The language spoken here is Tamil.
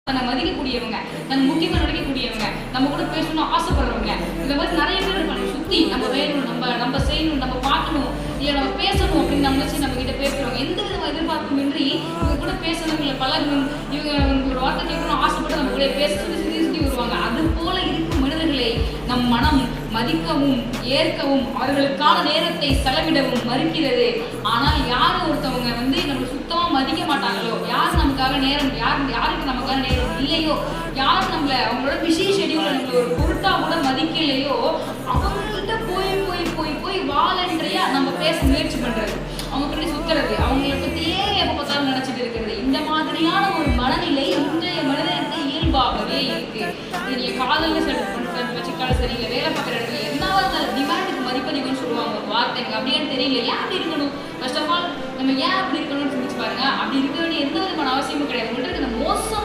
தன்னை மதிக்கக்கூடியவங்க, தன் முக்கியமாக நினைக்கக்கூடியவங்க, நம்ம கூட பேசணும்னு ஆசைப்படுறவங்க, இந்த மாதிரி நிறைய பேர் இருப்பாங்க சுற்றி. நம்ம வேணும், நம்ம செய்யணும், நம்ம பார்க்கணும், இல்லை நம்ம பேசணும் அப்படின்னு நம்ம நினச்சி நம்ம கிட்ட பேசுகிறவங்க. எந்த விதமாக எதிர்பார்ப்புமின்றி இவங்க கூட பேசணும், இல்லை பழகணும், இவங்க ஒரு வார்த்தை கேட்கணும் ஆசைப்பட்டு நம்ம கூட பேச சுற்றி வருவாங்க. அது போல இருக்கும் மனிதர்களை நம் மனம் மதிக்கவும் ஏற்கவும் அவர்களுக்கான நேரத்தை செலவிடவும் மறுக்கிறது. ஆனால் யார் ஒருத்தவங்க நம்ம சுத்தமாக மதிக்க மாட்டாங்களோ, யார் நமக்காக நேரம் யாருக்கு நமக்காக நேரம் இல்லையோ, யார் நம்மளை அவங்களோட பிஸி ஷெடியூல நம்மளை ஒரு பொருட்டா கூட மதிக்கலையோ, அவங்கள்ட்ட போய் போய் போய் போய் வாலண்டரியா நம்ம பேச முயற்சி பண்றது, அவங்க பின்னாடி சுத்துறது, அவங்களை பத்தியே எப்ப பார்த்தாலும் நினைச்சிட்டு இருக்கிறது. இந்த மாதிரியான ஒரு மனநிலை இன்றைய மனிதனுக்கு இயல்பாகவே இருக்கு. இது நீங்க காதல்ல வச்சுக்காலும் சரி, இல்லை வேலை பார்க்குற இடத்துல எந்தாவது டிமாண்டுக்கு மதிப்பதிவுன்னு சொல்லுவாங்க ஒரு வார்த்தை. எனக்கு அப்படின்னு தெரியல, ஏன் அப்படி இருக்கணும்? ஃபர்ஸ்ட் ஆஃப் ஆல் நம்ம ஏன் அப்படி இருக்கணும்னு சிந்திச்சு பாருங்க. அப்படி இருக்க வேண்டிய எந்த விதமான அவசியமும் கிடையாது.